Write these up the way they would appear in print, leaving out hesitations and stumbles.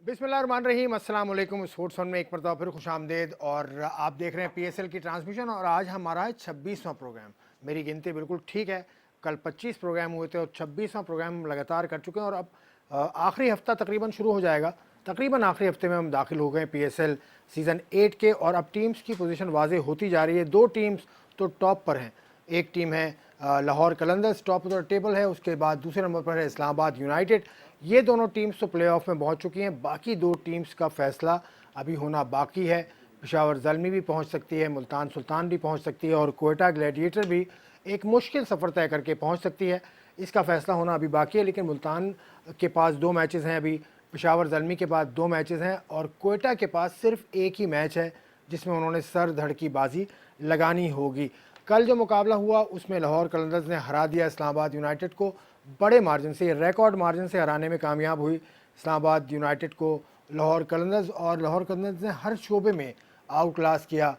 बिस्मिल्लाहिर्रहमानिर्रहीम, अस्सलाम वालेकुम। स्पोर्ट्स वन में एक मरतबा फिर खुशामदीद। और आप देख रहे हैं पीएसएल की ट्रांसमिशन और आज हमारा है 26वां प्रोग्राम। मेरी गिनती बिल्कुल ठीक है, कल 25 प्रोग्राम हुए थे और 26वां प्रोग्राम लगातार कर चुके हैं और अब आखिरी हफ्ता तकरीबन शुरू हो जाएगा। तकरीबन आखिरी हफ्ते में हम दाखिल हो गए पीएसएल सीज़न 8 के और अब टीम्स की पोजीशन वाज़ेह होती जा रही है। दो टीम्स तो टॉप पर हैं। एक टीम है Lahore Qalandars, top of the table है। उसके बाद दूसरे नंबर पर है इस्लामाबाद यूनाइटेड। ये दोनों टीम्स तो प्लेऑफ में पहुंच चुकी हैं। बाकी दो टीम्स का फैसला अभी होना बाकी है। पेशावर ज़ल्मी भी पहुंच सकती है, मुल्तान सुल्तान भी पहुंच सकती है और कोयटा ग्लैडिएटर भी एक मुश्किल सफ़र तय करके पहुंच सकती है। इसका फैसला होना अभी बाकी है, लेकिन मुल्तान के पास 2 मैचेस हैं अभी, पेशावर ज़ल्मी के पास 2 मैचेस हैं और कोयटा के पास सिर्फ एक ही मैच है जिसमें उन्होंने सर धड़ की बाजी लगानी होगी। कल जो मुकाबला हुआ उसमें लाहौर कलंदर्स ने हरा दिया इस्लामाबाद यूनाइटेड को बड़े मार्जिन से, रिकॉर्ड मार्जिन से हराने में कामयाब हुई इस्लामाबाद यूनाइटेड को लाहौर कलंदर्स। और लाहौर कलंदर्स ने हर शोबे में आउट क्लास किया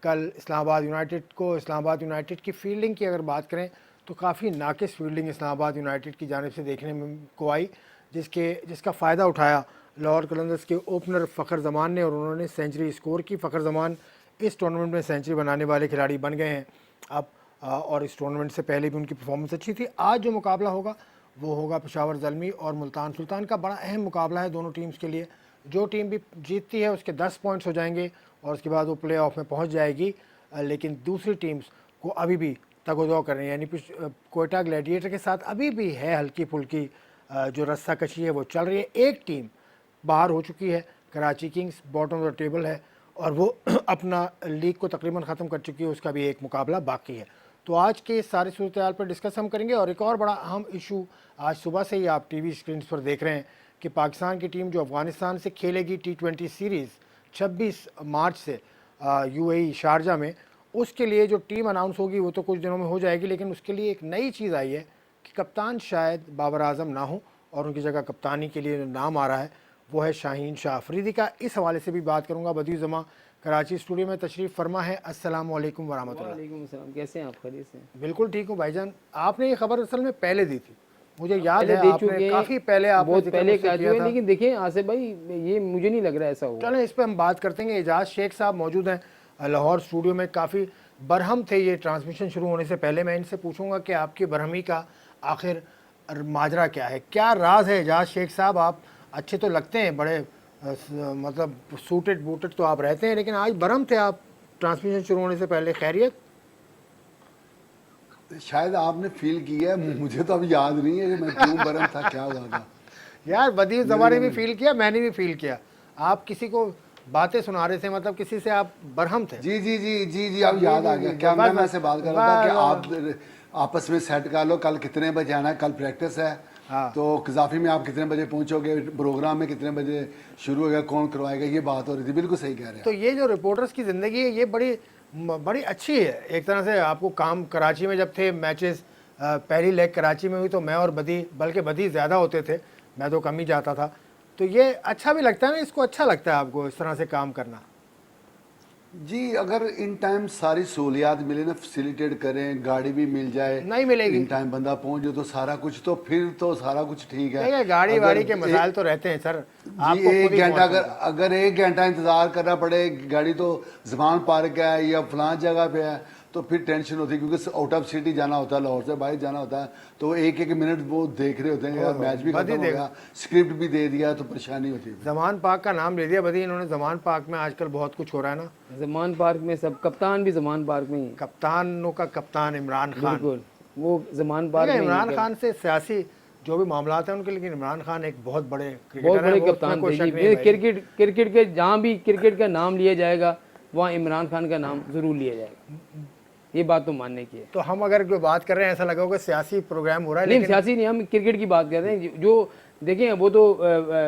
कल इस्लामाबाद यूनाइटेड को। इस्लामाबाद यूनाइटेड की फील्डिंग की अगर बात करें तो काफ़ी नाकिस फील्डिंग इस्लामाबाद यूनाइटेड की जानिब से देखने में को आई, जिसका फ़ायदा उठाया लाहौर कलंदर्स के ओपनर फ़खर जमान ने और उन्होंने सेंचुरी स्कोर की। फ़खर जमान इस टूर्नामेंट में सेंचुरी बनाने वाले खिलाड़ी बन गए हैं अब, और इस टूर्नामेंट से पहले भी उनकी परफॉर्मेंस अच्छी थी। आज जो मुकाबला होगा वो होगा पेशावर ज़ल्मी और मुल्तान सुल्तान का। बड़ा अहम मुकाबला है दोनों टीम्स के लिए। जो टीम भी जीतती है उसके 10 पॉइंट्स हो जाएंगे और उसके बाद वो प्ले ऑफ में पहुंच जाएगी। लेकिन दूसरी टीम्स को अभी भी तगोदो करनी, यानी कोयटा ग्लैडिएटर के साथ अभी भी है हल्की फुल्की जो रस्सा कशी है वो चल रही है। एक टीम बाहर हो चुकी है, Karachi Kings bottom of the table है और वो अपना लीग को तकरीबन ख़त्म कर चुकी है, उसका भी एक मुकाबला बाकी है। तो आज के सारी सूरत हाल पर डिस्कस हम करेंगे। और एक और बड़ा अहम इशू आज सुबह से ही आप टीवी स्क्रीन पर देख रहे हैं कि पाकिस्तान की टीम जो अफ़गानिस्तान से खेलेगी T20 सीरीज़ 26 मार्च से UAE शारजा में, उसके लिए जो टीम अनाउंस होगी वो तो कुछ दिनों में हो जाएगी। लेकिन उसके लिए एक नई चीज़ आई है कि कप्तान शायद बाबर आजम ना हो और उनकी जगह कप्तानी के लिए जो नाम आ रहा है वो है शाहीन शाह अफरीदी का। इस हवाले से भी बात करूँगा। बदियू जमा कराची स्टूडियो में तशरीफ़ फरमा है। अस्सलाम वालेकुम वरहमतुल्लाह। वालेकुम अस्सलाम, कैसे हैं आप? खैरियत से? बिल्कुल ठीक हूँ भाईजान। आपने ये खबर असल में पहले दी थी, मुझे याद है। दे आपने चुके काफ़ी पहले आपने बहुत जिक्र पहले मुझसे कह किया चुके, था। लेकिन देखिए आसिफ भाई, ये मुझे नहीं लग रहा ऐसा होगा। चलें इस पर हम बात करते हैं। एजाज शेख साहब मौजूद हैं लाहौर स्टूडियो में, काफ़ी बरहम थे ये ट्रांसमिशन शुरू होने से पहले। मैं इनसे पूछूंगा कि आपकी बरहमी का आखिर माजरा क्या है, क्या राज है। एजाज शेख साहब, आप अच्छे तो लगते हैं, बड़े मतलब सूटेड बूटेड तो आप रहते हैं, लेकिन आज बरहम थे आप ट्रांसमिशन शुरू होने से पहले। खैरियत? शायद आपने फील किया है, मुझे तो अब याद नहीं है कि मैं क्यों बरम था, क्या हुआ था। यार बदियू जमा ने भी फील किया, मैंने भी फील किया। आप किसी को बातें सुना रहे थे, मतलब किसी से आप बरहम थे। जी जी जी जी जी, अब याद आ गया। क्या मैं से बात कर रहा था कि आप आपस में सेट कर लो कल कितने बजे आना है। कल प्रैक्टिस है। हाँ। तो कजाफी में आप कितने बजे पहुंचोगे, प्रोग्राम में कितने बजे शुरू होगा, कौन करवाएगा, ये बात हो रही थी। बिल्कुल सही कह रहे हैं। तो ये जो रिपोर्टर्स की ज़िंदगी है ये बड़ी अच्छी है एक तरह से। आपको काम कराची में जब थे मैचेस, पहली लेग कराची में हुई तो मैं और बदी, बल्कि बदी ज़्यादा होते थे, मैं तो कम ही जाता था। तो ये अच्छा भी लगता है ना, इसको अच्छा लगता है आपको इस तरह से काम करना? जी, अगर इन टाइम सारी सहूलियात मिले ना, फैसिलिटेट करें, गाड़ी भी मिल जाए, नहीं मिलेगी, इन टाइम बंदा पहुंच जाए तो सारा कुछ, तो फिर तो सारा कुछ ठीक है। गाड़ी वाड़ी के मसाइल तो रहते हैं सर। आपको एक घंटा अगर 1 घंटा इंतजार करना पड़े, गाड़ी तो जमान पार्क है या फलां जगह पे है, तो फिर टेंशन होती है, क्योंकि आउट ऑफ सिटी जाना होता है, लाहौर से बाहर जाना होता है, तो एक एक मिनट वो देख रहे होते हैं। मैच भी खत्म हो गया, स्क्रिप्ट भी दे दिया, तो परेशानी होती है। जमान पार्क का नाम ले दिया बदी इन्होंने। जमान पार्क में आजकल बहुत कुछ हो रहा है ना। जमान पार्क में सब कप्तान भी जमान पार्क में ही। कप्तानों का कप्तान इमरान खान, बिल्कुल वो जमान पार्क में। इमरान खान से सियासी जो भी मामला हैं उनके, लेकिन इमरान खान एक बहुत बड़े कप्तान थे। क्रिकेट के जहाँ भी क्रिकेट का नाम लिया जाएगा वहाँ इमरान खान का नाम जरूर लिया जाएगा, ये बात तो मानने की है। तो हम अगर जो बात कर रहे हैं ऐसा लगा होगा सियासी प्रोग्राम हो रहा है, नहीं लेकिन सियासी नहीं, हम क्रिकेट की बात कर रहे हैं। जो देखें वो तो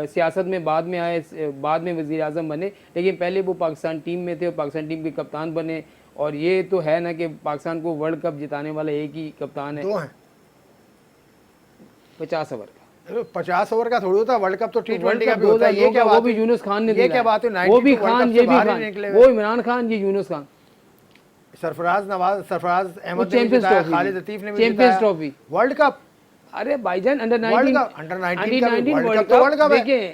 सियासत में बाद में आए, बाद में वज़ीर आज़म बने, लेकिन पहले वो पाकिस्तान टीम में थे और पाकिस्तान टीम के कप्तान बने। और ये तो है ना कि पाकिस्तान को वर्ल्ड कप जिताने वाला एक ही कप्तान है। दो हैं 50 ओवर का। 50 ओवर का थोड़ी होता है वर्ल्ड कप, तो T20 का भी होता है। ये क्या, वो भी यूनुस खान ने, ये क्या बात है, वो भी खान, ये भी खान, वो इमरान खान, ये यूनुस खान, सरफराज अहमद, खालिद लतीफ ने चैंपियंस ट्रॉफी, वर्ल्ड कप। अरे भाईजान अंडर 19 वर्ल्ड कप देखिए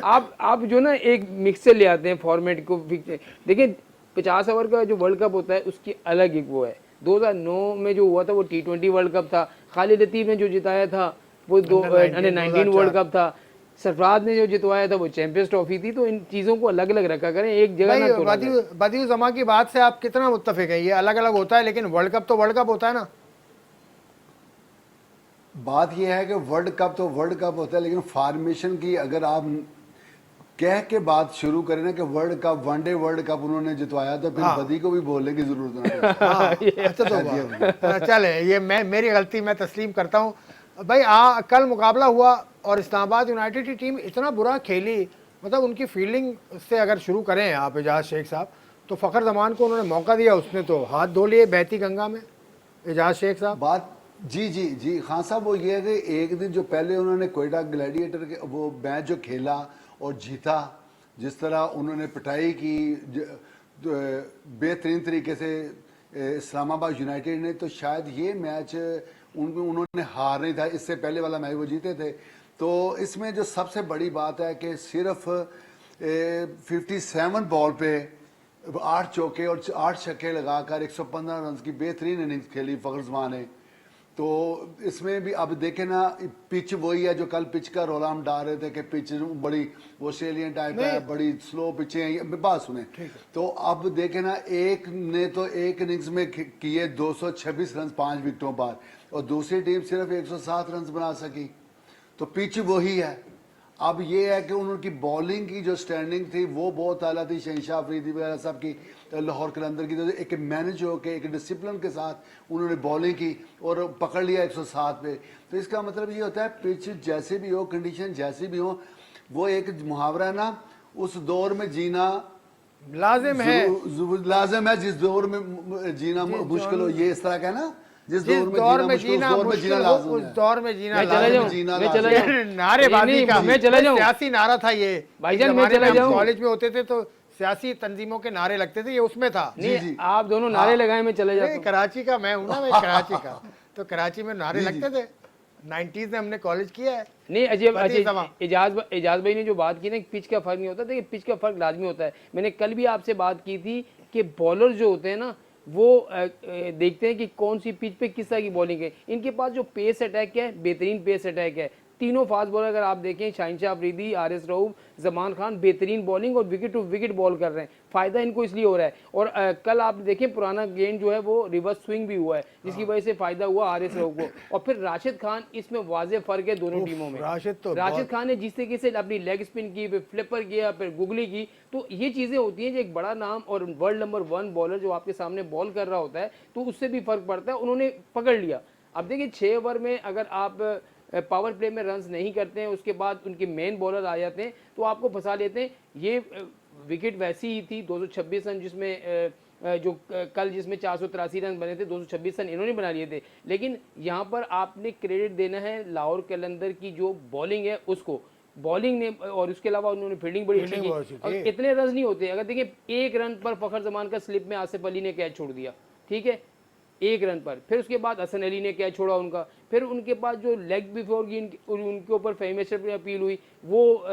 आप जो ना एक मिक्सर ले आते हैं फॉर्मेट को देखिए 50 ओवर का जो वर्ल्ड कप होता है उसकी अलग एक वो है। 2009 में जो हुआ था वो T20 वर्ल्ड कप था। खालिद लतीफ़ ने जो जिताया था वो अंडर 19 वर्ल्ड कप था। सरफराज ने जो जितवाया था वो चैंपियंस ट्रॉफी थी। तो इन चीज़ों को अलग अलग रखा करें, एक जगह ना तोड़ा जाए। बदियू जमा की बात से आप कितना मुत्तफिक है? ये अलग अलग होता है लेकिन वर्ल्ड कप तो वर्ल्ड कप होता है ना। बात यह है कि वर्ल्ड कप तो वर्ल्ड कप होता है, लेकिन फार्मेशन की अगर आप कह के बात शुरू करें ना कि world cup one day world cup उन्होंने जितवाया, तो फिर बदी को भी बोलने की जरूरत नहीं है। अच्छा तो चले, ये मेरी गलती, मैं तस्लीम करता हूँ भाई। कल मुकाबला हुआ और इस्लामाबाद यूनाइटेड की टीम इतना बुरा खेली, मतलब उनकी फील्डिंग से अगर शुरू करें आप एजाज शेख साहब, तो फ़खर जमान को उन्होंने मौका दिया, उसने तो हाथ धो लिए बहती गंगा में। एजाज शेख साहब बात जी जी जी खान साहब, वो ये है कि एक दिन जो पहले उन्होंने कोयटा ग्लैडिएटर के वो मैच जो खेला और जीता, जिस तरह उन्होंने पिटाई की बेहतरीन तरीके से इस्लामाबाद यूनाइटेड ने, तो शायद ये मैच उन्होंने हार नहीं था, इससे पहले वाला मैच वो जीते थे। तो इसमें जो सबसे बड़ी बात है कि सिर्फ 57 बॉल पे 8 चौके और 8 छक्के लगाकर 115 रन की बेहतरीन इनिंग्स खेली फ़खर जमान ने। तो इसमें भी अब देखें ना, पिच वही है जो कल पिच का रोला हम डाल रहे थे कि पिच बड़ी ऑस्ट्रेलियन टाइप है, बड़ी स्लो पिचें हैं। बात सुने, तो अब देखें ना, एक ने तो एक इनिंग्स में किए 226 रन 5 विकेटों पर, और दूसरी टीम सिर्फ 107 रन बना सकी। तो पिच वही है। अब ये है कि उनकी बॉलिंग की जो स्टैंडिंग थी वो बहुत आला थी, शहनशाह अफरीदी वगैरह सब की, लाहौर कलंदर की। तो एक मैनेज होकर एक डिसिप्लिन के साथ उन्होंने बॉलिंग की और पकड़ लिया 107 पे। तो इसका मतलब ये होता है पिच जैसे भी हो, कंडीशन जैसी भी हो, वो एक मुहावरा है ना, उस दौर में जीना लाजिम है, लाजिम है जिस दौर में जीना मुश्किल हो। ये इस तरह का है ना, जिस दौर में जीना मुश्किल हो, उस दौर में जीना नारेबाजी का मैं चला जाऊं, सियासी नारा था ये भाईजान। मैं चला जाऊं, कॉलेज में होते थे तो सियासी तंजीमों के नारे लगते थे, ये उसमें था। नहीं, आप दोनों नारे लगाए, मैं चले जाता हूं। कराची का मैं हूं ना, मैं कराची का, तो कराची में नारे लगते थे। 90s में हमने कॉलेज किया है। नहीं अजय, एजाज भाई ने जो बात की ना, पिच का फर्क नहीं होता। देखिए पिच का फर्क लाजमी होता है। मैंने कल भी आपसे बात की थी कि बॉलर जो होते हैं ना, वो देखते हैं कि कौन सी पिच पे किस तरह की बॉलिंग है। इनके पास जो पेस अटैक है, बेहतरीन पेस अटैक है। तीनों फास्ट बॉलर अगर आप देखें, शहनशाह अफरीदी, आरिस रऊफ, जमान खान, बेहतरीन बॉलिंग और विकेट टू विकेट बॉल कर रहे हैं। फायदा इनको इसलिए हो रहा है। और कल आप देखें पुराना गेंद जो है वो रिवर्स स्विंग भी हुआ है, जिसकी वजह से फायदा हुआ आरिस रऊफ को। और फिर राशिद खान, इसमें वाज़ेह फर्क है दोनों टीमों में। राशिद खान ने जिस तरीके से अपनी लेग स्पिन की, फिर फ्लिपर किया, फिर गुगली की, तो ये चीज़ें होती हैं जो एक बड़ा नाम और वर्ल्ड नंबर 1 बॉलर जो आपके सामने बॉल कर रहा होता है, तो उससे भी फर्क पड़ता है। उन्होंने पकड़ लिया। अब देखिए 6 ओवर में अगर आप पावर प्ले में रन्स नहीं करते हैं, उसके बाद उनके मेन बॉलर आ जाते हैं तो आपको फंसा लेते हैं। ये विकेट वैसी ही थी 226 रन, जिसमें जो कल जिसमें 483 रन बने थे, 226 रन इन्होंने बना लिए थे। लेकिन यहाँ पर आपने क्रेडिट देना है लाहौर कलंदर की जो बॉलिंग है उसको। बॉलिंग ने, और उसके अलावा उन्होंने फील्डिंग बड़ी अच्छी की। और इतने रन नहीं होते। अगर देखिए 1 रन पर फ़खर जमान का स्लिप में आसिफ अली ने कैच छोड़ दिया, ठीक है, 1 रन पर। फिर उसके बाद हसन अली ने कैच छोड़ा उनका। फिर उनके बाद जो लेग बिफोर की उनके ऊपर फहीम अशरफ की अपील हुई, वो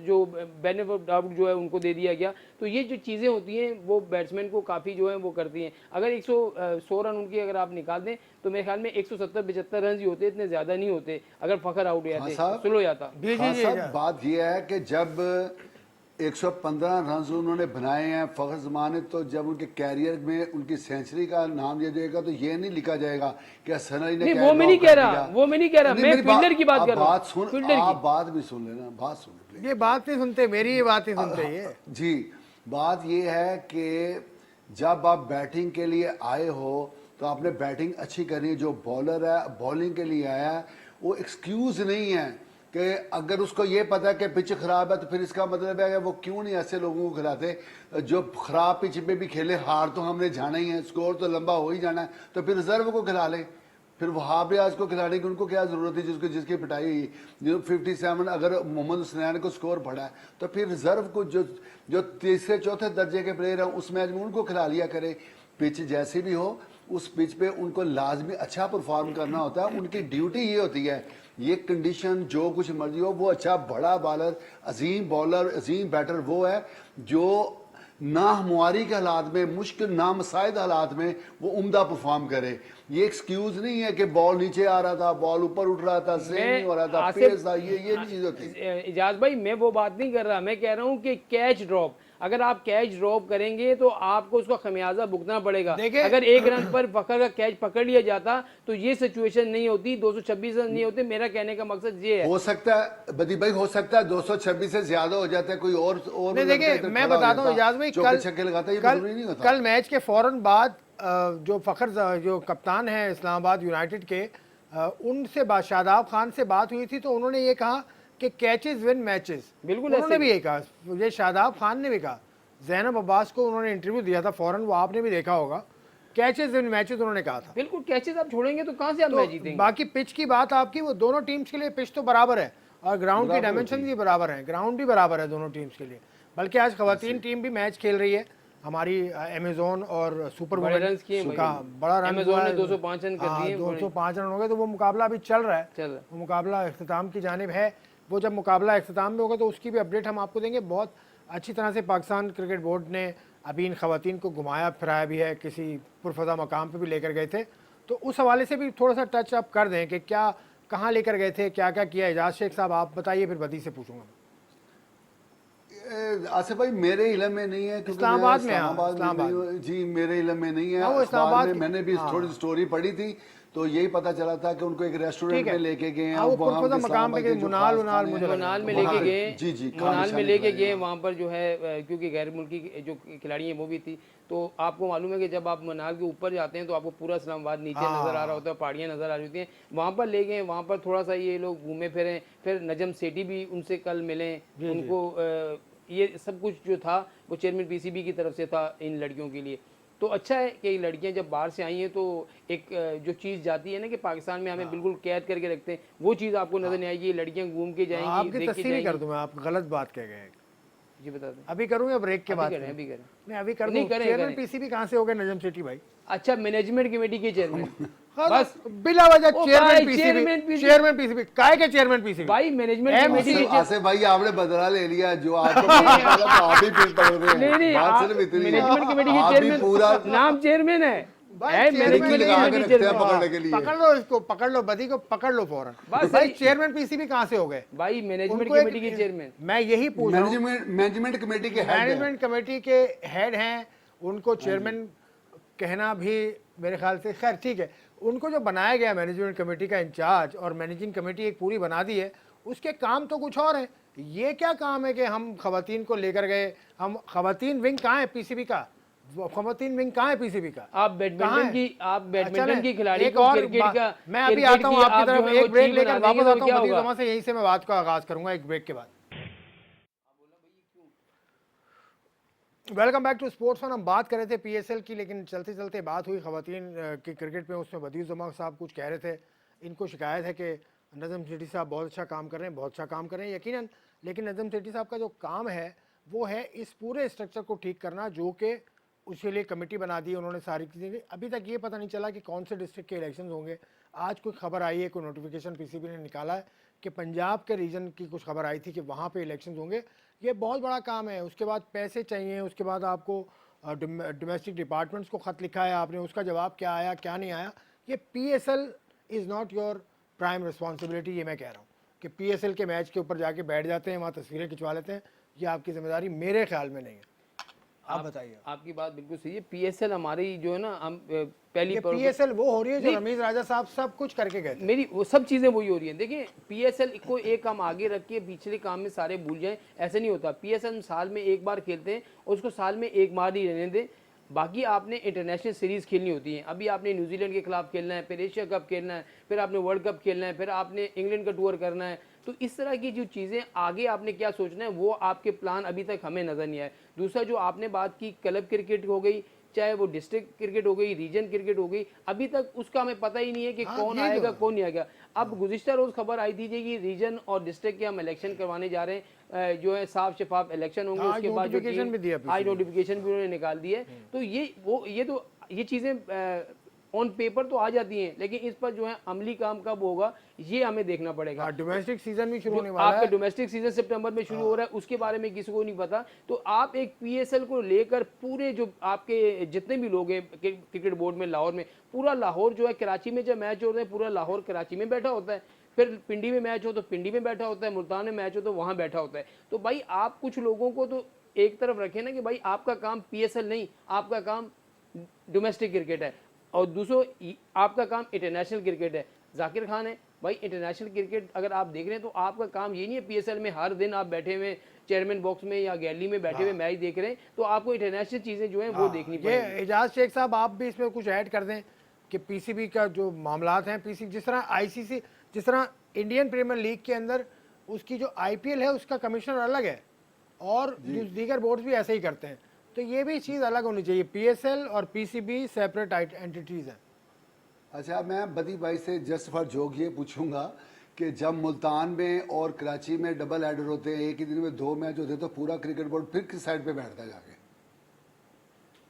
जो बेनिफिट ऑफ डाउट जो है उनको दे दिया गया। तो ये जो चीज़ें होती हैं वो बैट्समैन को काफ़ी जो है वो करती हैं। अगर 100 रन उनके अगर आप निकाल दें तो मेरे ख्याल में 170-75 रन ही होते, इतने ज़्यादा नहीं होते। अगर फ़खर आउट हो जाते, स्लो हो जाता। बात यह है कि जब 115 रन उन्होंने बनाए हैं फ़खर जमान ने, तो जब उनके कैरियर में उनकी सेंचुरी का नाम लिया जाएगा तो ये नहीं लिखा जाएगा कि हसन अली ने। वो मैं नहीं कह रहा, मैं फील्डर की बात कर रहा हूं। आप बात भी सुन लेना, बात सुन। ये बात नहीं सुनते, मेरी ये बात नहीं सुनते ये। जी, बात ये है कि जब आप बैटिंग के लिए आए हो तो आपने बैटिंग अच्छी करनी है। जो बॉलर है बॉलिंग के लिए आया है, वो एक्सक्यूज नहीं है कि अगर उसको ये पता है कि पिच खराब है तो फिर इसका मतलब है कि वो क्यों नहीं ऐसे लोगों को खिलाते जो खराब पिच पे भी खेले। हार तो हमने जाना ही है, स्कोर तो लंबा हो ही जाना है, तो फिर रिजर्व को खिला लें। फिर वहाँ पे आज को खिलाने की उनको क्या ज़रूरत है जिसकी पिटाई हुई। जो 57 अगर मोहम्मद हुसैन को स्कोर पड़ा है तो फिर रिजर्व को जो तीसरे चौथे दर्जे के प्लेयर हैं उस मैच में उनको खिला लिया करे। पिच जैसी भी हो, उस पिच पे उनको लाजमी अच्छा परफॉर्म करना होता है। उनकी ड्यूटी ये होती है ये कंडीशन जो कुछ मर्जी हो, वो अच्छा बड़ा बॉलर, अजीम बॉलर, अजीम बैटर वो है जो नाहमुआरी के हालात में, मुश्किल नामसाइद हालात में वो उम्दा परफॉर्म करे। ये एक्सक्यूज नहीं है कि बॉल नीचे आ रहा था, बॉल ऊपर उठ रहा था, सेम नहीं हो रहा था, पेस था, ये नहीं चीज होती। इजाज भाई मैं वो बात नहीं कर रहा, मैं कह रहा हूँ कि कैच ड्रॉप, अगर आप कैच ड्रॉप करेंगे तो आपको उसका खमियाजा भुगतना पड़ेगा। अगर 1 रन पर फखर का कैच पकड़ लिया जाता तो ये सिचुएशन नहीं होती, 226 रन नहीं होते। मेरा कहने का मकसद ये है। हो सकता है बदी भाई, हो सकता है 226 से ज्यादा हो जाता है, कोई और नहीं देखिए मैं बताता हूँ इजाज भाई, कल मैच के फौरन बाद जो फखर जो कप्तान है इस्लामाबाद यूनाइटेड के, उनसे शादाब खान से बात हुई थी तो उन्होंने ये कहा कि कैचेस विन मैचेस। बिल्कुल उन्होंने भी ये कहा, ये शादाब खान ने भी कहा, ज़ैनब अब्बास को उन्होंने इंटरव्यू दिया था फौरन, वो आपने भी देखा होगा, कैचेस विन मैचेस उन्होंने कहा था। बिल्कुल, कैचेस आप छोड़ेंगे तो कहां से आप मैच जीतेंगे। बाकी पिच की बात आपकी, वो दोनों टीम्स के लिए पिच तो बराबर है और ग्राउंड की डायमेंशन भी बराबर है, ग्राउंड भी बराबर है दोनों टीम्स के लिए। बल्कि आज खवातीन टीम भी मैच खेल रही है, हमारी अमेजोन और सुपर रन किए का बड़ा रन, अमेजोन ने 205 रन कर दिए, 205 रन हो गए। तो वो मुकाबला अभी चल रहा है, वो मुकाबला इख्तिताम की जानिब है। वो जब मुकाबला इख्तिताम में होगा तो उसकी भी अपडेट हम आपको देंगे। बहुत अच्छी तरह से पाकिस्तान क्रिकेट बोर्ड ने अभी इन खवातीन को घुमाया फिराया भी है, किसी पुरफजा मकाम पे भी लेकर गए थे, तो उस हवाले से भी थोड़ा सा टच अप कर दें कि क्या कहाँ लेकर गए थे, क्या क्या किया। एजाज शेख साहब आप बताइए, फिर बदी से पूछूंगा। आसिफ भाई मेरे इलम में नहीं है, इस्लामाबाद में जी मेरे इलम में नहीं है। इस्लामाबाद में मैंने भी थोड़ी स्टोरी पढ़ी थी तो यही पता चला था कि उनको एक रेस्टोरेंट में लेके गए हैं, वहाँ मकाम पे मुनाल में लेके गए, जी जी मुनाल में लेके गए। वहाँ पर जो है क्योंकि गैर मुल्की जो खिलाड़ी हैं वो भी थी, तो आपको मालूम है कि जब आप मनाल के ऊपर जाते हैं तो आपको पूरा इस्लामाबाद नीचे नजर आ रहा होता है, पहाड़ियाँ नजर आ रही होती हैं। वहाँ पर ले गए, वहाँ पर थोड़ा सा ये लोग घूमे फिरे, फिर नजम सेठी भी उनसे कल मिले, उनको ये सब कुछ जो था वो चेयरमैन पीसीबी की तरफ से था इन लड़कियों के लिए। तो अच्छा है कि लड़कियां जब बाहर से आई हैं तो एक जो चीज़ जाती है ना कि पाकिस्तान में हमें बिल्कुल कैद करके रखते हैं, वो चीज़ आपको नजर नहीं आएगी। लड़कियां घूम के जाएंगी, आपकी तस्वीर कर दूं मैं, आप गलत बात कह गए जी बता दें। अभी करूं या ब्रेक के बाद? अभी करें, नहीं अभी कर दूं। चेयरमैन पीसीबी कहां से हो गए नजम सेठी भाई? अच्छा, मैनेजमेंट कमेटी के चेयरमैन बस बिला वजह चेयरमैन पीसीबी काय के चेयरमैन पीसीबी भाई मैनेजमेंट कमेटी के ऐसे भाई आपने बदला ले लिया जो आपको आप ही फिर पढ़ रहे हैं। नहीं मैनेजमेंट कमेटी के चेयरमैन पूरा नाम चेयरमैन है, पकड़ लो इसको, पकड़ लो बदी को, पकड़ लो फौरन। भाई चेयरमैन पीसीबी कहां से हो गए भाई? मैनेजमेंट कमेटी के चेयरमैन। मैं यही पूछ रहा हूं, मैनेजमेंट कमेटी के मैनेजमेंट कमेटी के हेड हैं, उनको चेयरमैन कहना भी मेरे ख्याल से खैर ठीक है। उनको जो बनाया गया मैनेजमेंट कमेटी का इंचार्ज और मैनेजिंग कमेटी एक पूरी बना दी है, उसके काम तो कुछ और है। ये क्या काम है कि हम खवातीन को लेकर गए, हम खवातीन विंग कहाँ है पीसीबी का? खवातीन विंग कहाँ है पीसीबी का? आप बैडमिंटन की खिलाड़ी एक और मैं अभी आता हूँ आपकी तरफ, एक ब्रेक लेकर वापस आता हूँ से, यहीं से मैं बात का आगाज करूंगा एक ब्रेक के बाद। Welcome back to sports on. हम बात कर रहे थे पीएसएल की, लेकिन चलते चलते बात हुई खवातीन की क्रिकेट में। उसमें बदी उज़्ज़मा साहब कुछ कह रहे थे, इनको शिकायत है कि नज़म सेठी साहब बहुत अच्छा काम कर रहे हैं, बहुत अच्छा काम कर रहे हैं यकीनन, लेकिन नज़म सेठी साहब का जो काम है वो है इस पूरे स्ट्रक्चर को ठीक करना, जो कि उसके लिए कमेटी बना दी उन्होंने सारी चीज़ें। अभी तक ये पता नहीं चला कि कौन से डिस्ट्रिक्ट के इलेक्शन होंगे। आज कोई खबर आई है, कोई नोटिफिकेशन पीसीबी ने निकाला है कि पंजाब के रीजन की कुछ खबर आई थी कि वहाँ पे इलेक्शंस होंगे। ये बहुत बड़ा काम है। उसके बाद पैसे चाहिए, उसके बाद आपको डोमेस्टिक डिपार्टमेंट्स को ख़त लिखा है आपने, उसका जवाब क्या आया क्या नहीं आया। ये PSL is not your prime responsibility. ये मैं कह रहा हूँ कि पीएसएल के मैच के ऊपर जाके बैठ जाते हैं, वहाँ तस्वीरें खिंचवा लेते हैं, ये आपकी जिम्मेदारी मेरे ख्याल में नहीं है। आप बताइए। आपकी बात बिल्कुल सही है। पीएसएल हमारी जो है ना, हम पहली पीएसएल वो हो रही है जो रमीज राजा साहब सब कुछ करके गए थे। मेरी वो सब चीजें वही हो रही हैं। देखिए पीएसएल को एक काम आगे रख के पिछले काम में सारे भूल जाएं, ऐसे नहीं होता। पीएसएल साल में एक बार खेलते हैं, उसको साल में एक बार ही रहने दें। बाकी आपने इंटरनेशनल सीरीज़ खेलनी होती है। अभी आपने न्यूजीलैंड के खिलाफ खेलना है, फिर एशिया कप खेलना है, फिर आपने वर्ल्ड कप खेलना है, फिर आपने इंग्लैंड का टूर करना है। तो इस तरह की जो चीज़ें आगे आपने क्या सोचना है, वो आपके प्लान अभी तक हमें नज़र नहीं आए। दूसरा जो आपने बात की क्लब क्रिकेट हो गई, चाहे वो डिस्ट्रिक्ट क्रिकेट हो गई, रीजन क्रिकेट हो गई, अभी तक उसका हमें पता ही नहीं है कि कौन आएगा कौन नहीं आएगा। अब गुज़िश्ता रोज़ खबर आई थी कि रीजन और डिस्ट्रिक्ट के हम इलेक्शन करवाने जा रहे हैं, जो है साफ शफाफ इलेक्शन होंगे। उसके बाद जो हाई नोटिफिकेशन भी उन्होंने निकाल दी है। तो ये चीज़ें ऑन पेपर तो आ जाती हैं, लेकिन इस पर जो है अमली काम कब होगा ये हमें देखना पड़ेगा। डोमेस्टिक सीजन भी शुरू होने वाला आपका है। डोमेस्टिक सीजन सितंबर में शुरू हो रहा है, उसके बारे में किसी को नहीं पता। तो आप एक पीएसएल को लेकर पूरे जो आपके जितने भी लोग हैं क्रिकेट बोर्ड में लाहौर में, पूरा लाहौर जो है, कराची में जब मैच होते हैं पूरा लाहौर कराची में बैठा होता है, फिर पिंडी में मैच हो तो पिंडी में बैठा होता है, मुल्तान में मैच हो तो वहां बैठा होता है। तो भाई आप कुछ लोगों को तो एक तरफ रखें ना कि भाई आपका काम पीएसएल नहीं, आपका काम डोमेस्टिक क्रिकेट है, और दूसरों आपका काम इंटरनेशनल क्रिकेट है। जाकिर खान है भाई, इंटरनेशनल क्रिकेट अगर आप देख रहे हैं तो आपका काम ये नहीं है पीएसएल में हर दिन आप बैठे हुए चेयरमैन बॉक्स में या गैलरी में बैठे हुए मैच देख रहे हैं, तो आपको इंटरनेशनल चीजें जो हैं वो देखनी ये पड़ेगी। एजाज शेख साहब आप भी इसमें कुछ ऐड कर दें कि पीसीबी का जो मामलात हैं, पीसी जिस तरह आईसीसी, जिस तरह इंडियन प्रीमियर लीग के अंदर उसकी जो आईपीएल है उसका कमिश्नर अलग है और दीगर बोर्ड्स भी ऐसे ही करते हैं, तो ये भी चीज़ अलग होनी चाहिए। पीएसएल और पीसीबी सेपरेट एंटिटीज़ हैं। अच्छा, मैं बदी भाई से जस्ट फॉर जोक ये पूछूंगा कि जब मुल्तान में और कराची में डबल हेडर होते हैं, एक ही दिन में 2 मैच होते हैं, तो पूरा क्रिकेट बोर्ड फिर किस साइड पे बैठता है जाके?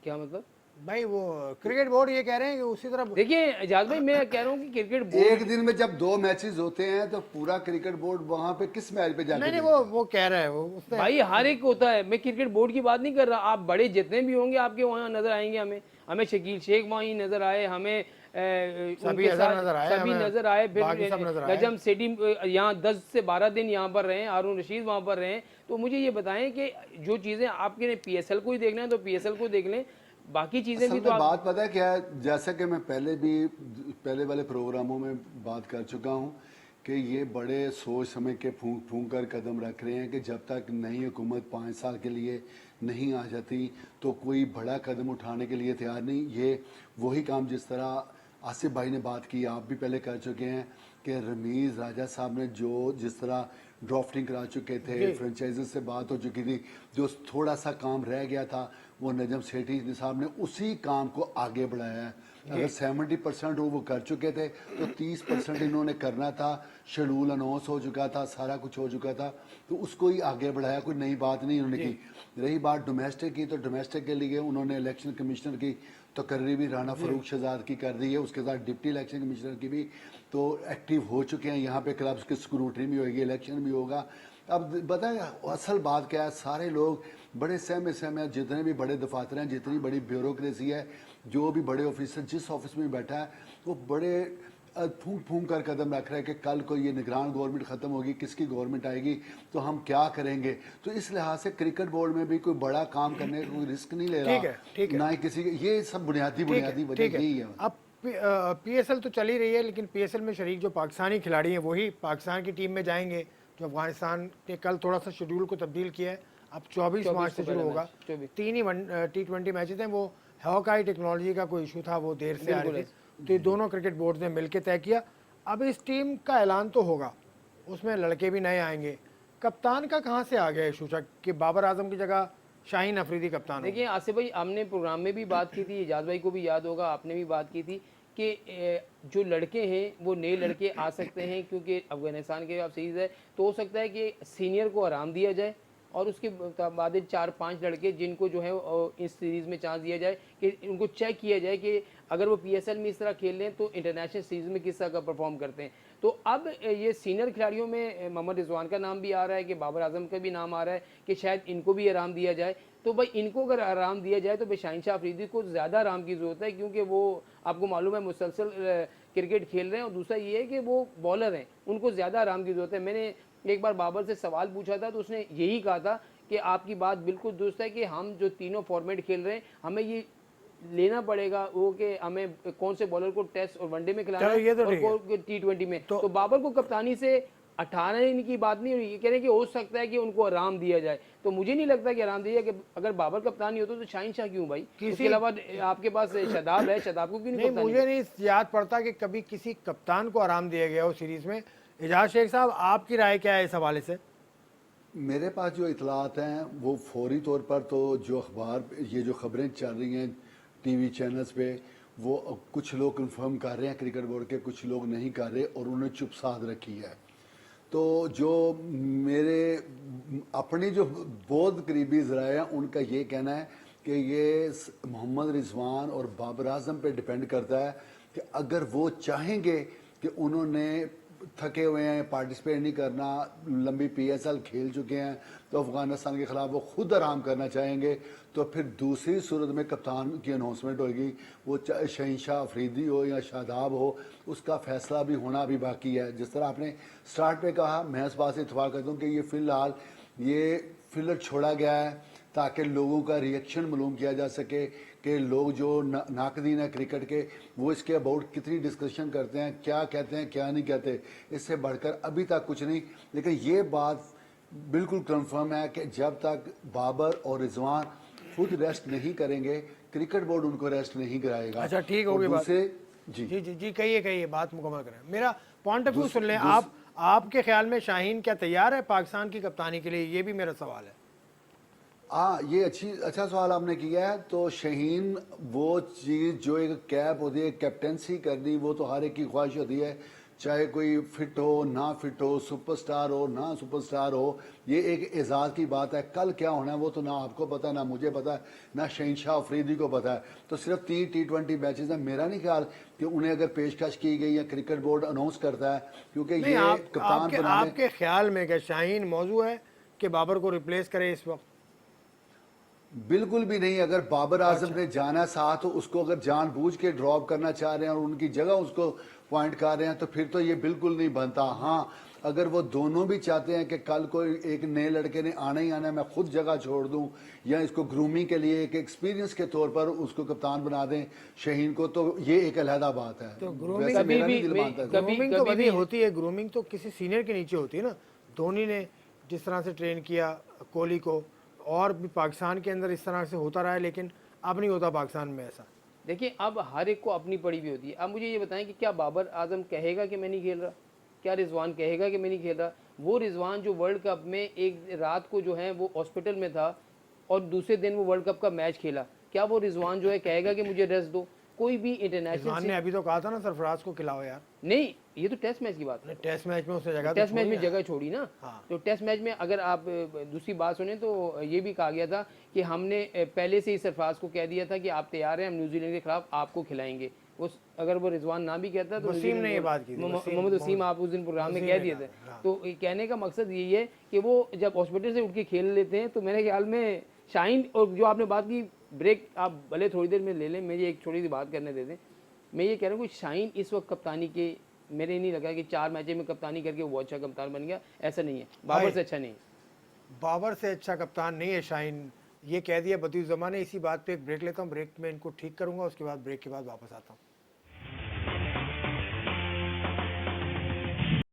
क्या मतलब? भाई वो क्रिकेट बोर्ड ये कह रहे हैं कि उसी तरह देखिए एजाज भाई, मैं कह रहा हूँ कि क्रिकेट बोर्ड एक दिन में जब 2 मैचेस होते हैं तो पूरा क्रिकेट बोर्ड वहां पे किस मैच पे जाके नहीं देखता है? वो कह रहा है वो उसने भाई हर एक होता है, मैं क्रिकेट बोर्ड की बात नहीं कर रहा। आप बड़े जितने भी होंगे आपके वहाँ नजर आएंगे, हमें शकील शेख वहीं नजर आए, हमें सभी अजहर नजर आए, सभी हमें नजर आए, बाकी सब नजर फिर आए। नजम सेठी यहाँ 10 से 12 दिन यहाँ पर रहे, हारून रशीद वहाँ पर रहे। तो मुझे ये बताएं कि जो चीजें आपके पीएसएल को ही देखना है तो पीएसएल को देख लें, बाकी चीजें असल भी में तो आप बात पता है क्या है, जैसा कि मैं पहले वाले प्रोग्रामों में बात कर चुका हूँ कि ये बड़े सोच समझ के फूंक फूंक कर कदम रख रहे हैं कि जब तक नई हुकूमत 5 साल के लिए नहीं आ जाती तो कोई बड़ा कदम उठाने के लिए तैयार नहीं। ये वही काम जिस तरह आसिफ भाई ने बात की, आप भी पहले कर चुके हैं कि रमीज़ राजा साहब ने जिस तरह ड्राफ्टिंग करा चुके थे, फ्रेंचाइजी से बात हो चुकी थी, जो थोड़ा सा काम रह गया था वो नजम सेठी साहब ने उसी काम को आगे बढ़ाया है। अगर 70% वो कर चुके थे तो 30% इन्होंने करना था। शेड्यूल अनाउंस हो चुका था, सारा कुछ हो चुका था, तो उसको ही आगे बढ़ाया, कोई नई बात नहीं उन्होंने की। रही बात डोमेस्टिक की, तो डोमेस्टिक के लिए उन्होंने इलेक्शन कमिश्नर की तकर्री भी राना फरूख शहजाद की कर दी है, उसके साथ डिप्टी इलेक्शन कमिश्नर की भी तो एक्टिव हो चुके हैं। यहाँ पे क्लब्स की स्क्रूटनी भी होगी, इलेक्शन भी होगा। अब बताएं असल बात क्या है, सारे लोग बड़े सहमे सहमे, जितने भी बड़े दफातर हैं, जितनी बड़ी ब्यूरोक्रेसी है, जो भी बड़े ऑफिसर जिस ऑफिस में बैठा है वो बड़े फूंक फूंक कर कदम रख रहा है कि कल को ये निगरान गवर्नमेंट ख़त्म होगी, किसकी गवर्नमेंट आएगी तो हम क्या करेंगे। तो इस लिहाज से क्रिकेट बोर्ड में भी कोई बड़ा काम करने का कोई रिस्क नहीं ले रहा, ठीक है। ना ही किसी ये सब बुनियादी वजह यही है। अब पीएसएल तो चली रही है, लेकिन पीएसएल में शरीक जो पाकिस्तानी खिलाड़ी हैं वही पाकिस्तान की टीम में जाएंगे, जो अफगानिस्तान के कल थोड़ा सा शेड्यूल को तब्दील किया है। अब 24 मार्च से शुरू होगा। 3 ही T20 मैचेस हैं। वो हॉकाई टेक्नोलॉजी का कोई इशू था, वो देर से आ रही थी, तो ये दोनों क्रिकेट बोर्ड ने मिलकर तय किया। अब इस टीम का ऐलान तो होगा, उसमें लड़के भी नए आएंगे। कप्तान का कहाँ से आ गया इशू कि बाबर आजम की जगह शाहीन अफरीदी कप्तान? देखिए आसिफ भाई, हमने प्रोग्राम में भी बात की थी, एजाज भाई को भी याद होगा, आपने भी बात की थी कि जो लड़के हैं वो नए लड़के आ सकते हैं, क्योंकि अफगानिस्तान के अब सीरीज़ है, तो हो सकता है कि सीनियर को आराम दिया जाए और उसके बाद 4-5 लड़के जिनको जो है इस सीरीज़ में चांस दिया जाए कि उनको चेक किया जाए कि अगर वो पीएसएल में इस तरह खेल रहे हैं तो इंटरनेशनल सीरीज़ में किस तरह का परफॉर्म करते हैं। तो अब ये सीनियर खिलाड़ियों में मोहम्मद रिजवान का नाम भी आ रहा है, कि बाबर आजम का भी नाम आ रहा है कि शायद इनको भी आराम दिया जाए। तो भाई इनको अगर आराम दिया जाए तो भाई शाहीन शाह अफरीदी को ज़्यादा आराम की ज़रूरत है, क्योंकि वो आपको मालूम है मुसलसल क्रिकेट खेल रहे हैं, और दूसरा ये है कि वो बॉलर हैं, उनको ज़्यादा आराम की ज़रूरत है। मैंने एक बार बाबर से सवाल पूछा था तो उसने यही कहा था कि आपकी बात बिल्कुल दुरुस्त है कि हम जो तीनों फॉर्मेट खेल रहे हैं हमें ये लेना पड़ेगा वो कि हमें कौन से बॉलर को टेस्ट और वनडे में खिलाना है और कौन T20 में। तो बाबर को कप्तानी से 18 दिन की बात नहीं हो रही, ये कह रहे हैं कि हो सकता है कि उनको आराम दिया जाए। तो मुझे नहीं लगता कि आराम दिया कि अगर बाबर कप्तानी होता तो शाहीन शाह क्यों भाई? उसके अलावा आपके पास शदाब है, शदाब को क्यों नहीं? मुझे नहीं याद पड़ता कि कभी किसी कप्तान को आराम दिया गया हो सीरीज में। एजाज शेख साहब, आपकी राय क्या है इस हवाले से? मेरे पास जो इतलात हैं वो फौरी तौर पर तो जो अखबार ये जो खबरें चल रही हैं टीवी चैनल्स पे, वो कुछ लोग कंफर्म कर रहे हैं क्रिकेट बोर्ड के, कुछ लोग नहीं कर रहे और उन्होंने चुप साध रखी है। तो जो मेरे अपने जो बहुत करीबी ज़राए हैं उनका ये कहना है कि ये मोहम्मद रिजवान और बाबर आजम पे डिपेंड करता है कि अगर वो चाहेंगे कि उन्होंने थके हुए हैं, पार्टिसिपेट नहीं करना, लंबी PSL खेल चुके हैं, तो अफ़गानिस्तान के ख़िलाफ़ वो खुद आराम करना चाहेंगे, तो फिर दूसरी सूरत में कप्तान की अनाउंसमेंट होगी। वो चाहे शहनशाह अफरीदी हो या शादाब हो, उसका फ़ैसला भी होना अभी बाकी है। जिस तरह आपने स्टार्ट पे कहा, मैं इस बात से इतफाक़ करता हूँ कि ये फ़िलहाल ये फिलर छोड़ा गया है ताकि लोगों का रिएक्शन मालूम किया जा सके कि लोग जो नाकदीन है क्रिकेट के, वो इसके अबाउट कितनी डिस्कशन करते हैं, क्या कहते हैं, क्या नहीं कहते। इससे बढ़कर अभी तक कुछ नहीं, लेकिन ये बात बिल्कुल कंफर्म है कि जब तक बाबर और रिजवान खुद रेस्ट नहीं करेंगे, क्रिकेट बोर्ड उनको रेस्ट नहीं कराएगा। अच्छा, ठीक होगी बात। जी जी जी जी, कहिए बात मुकम्मल करें। मेरा पॉइंट ऑफ व्यू सुन लें आप। आपके ख्याल में शाहीन क्या तैयार है पाकिस्तान की कप्तानी के लिए? ये भी मेरा सवाल है। हाँ, ये अच्छा सवाल आपने किया है। तो शाहीन वो चीज़ जो एक कैप होती है, कैप्टेंसी करनी, वो तो हर एक की ख्वाहिश होती है, चाहे कोई फिट हो ना फिट हो, सुपरस्टार हो ना सुपरस्टार हो। ये एक एजाज़ की बात है। कल क्या होना है वो तो ना आपको पता है, ना मुझे पता है, ना शहनशाह अफरीदी को पता है। तो सिर्फ 3 T20 मैचेस हैं। मेरा नहीं ख्याल कि उन्हें अगर पेशकश की गई या क्रिकेट बोर्ड अनाउंस करता है, क्योंकि ये कप्तान बनाने। आपके ख्याल में क्या शाहीन मौजू है कि बाबर को रिप्लेस करे इस वक्त? बिल्कुल भी नहीं। अगर बाबर आजम ने जाना साथ, तो उसको अगर जानबूझ के ड्रॉप करना चाह रहे हैं और उनकी जगह उसको पॉइंट कर रहे हैं, तो फिर तो ये बिल्कुल नहीं बनता। हाँ, अगर वो दोनों भी चाहते हैं कि कल को एक नए लड़के ने आना ही आना है, मैं खुद जगह छोड़ दूं, या इसको ग्रूमिंग के लिए एक एक्सपीरियंस के तौर पर उसको कप्तान बना दें शाहीन को, तो ये एक अलहदा बात है। तो ग्रूमिंग वैसे मेरा कभी नहीं दिल भी- मानता। ग्रूमिंग तो कभी होती है। ग्रूमिंग तो किसी सीनियर के नीचे होती है ना। धोनी ने जिस तरह से ट्रेन किया कोहली को, और भी पाकिस्तान के अंदर इस तरह से होता रहा है, लेकिन अब नहीं होता पाकिस्तान में ऐसा। देखिए, अब हर एक को अपनी पड़ी भी होती है। अब मुझे ये बताएं कि क्या बाबर आजम कहेगा कि मैं नहीं खेल रहा? क्या रिजवान कहेगा कि मैं नहीं खेल रहा? वो रिजवान जो वर्ल्ड कप में एक रात को जो है वो हॉस्पिटल में था और दूसरे दिन वो वर्ल्ड कप का मैच खेला, क्या वो रिजवान जो है कहेगा कि मुझे रेस्ट दो? कोई भी रिजवान ने इंटरनेशनल अभी तो कहा था ना सरफराज को खिलाओ यार। नहीं, ये तो टेस्ट मैच की बात है। टेस्ट मैच में उसने जगह टेस्ट मैच में जगह छोड़ी ना। हाँ। तो टेस्ट मैच में अगर आप दूसरी बात सुने तो ये भी कहा गया था कि हमने पहले से ही सरफराज को कह दिया था कि आप तैयार हैं, हम न्यूजीलैंड के खिलाफ आपको खिलाएंगे। अगर वो रिजवान ना भी कहता तो वसीम ने ये बात की थी। मोहम्मद वसीम आप उस दिन प्रोग्राम में कह दिए थे। तो कहने का मकसद यही है कि वो जब हॉस्पिटल से उठ के खेल लेते हैं, तो मेरे ख्याल में शाहीन, और जो आपने बात की ब्रेक आप भले थोड़ी देर में ले लें, मुझे एक छोटी सी बात करने दे दें। मैं ये कह रहा हूँ कि शाहीन इस वक्त कप्तानी के, मेरे नहीं लगा कि 4 मैचें में कप्तानी करके वो अच्छा कप्तान बन गया, ऐसा नहीं है। बाबर से अच्छा नहीं है। बाबर से अच्छा कप्तान नहीं है शाहीन, ये कह दिया बदीउज़्ज़मा ने। इसी बात पे एक ब्रेक लेता हूँ, ब्रेक में इनको ठीक करूंगा, उसके बाद ब्रेक के बाद वापस आता हूँ।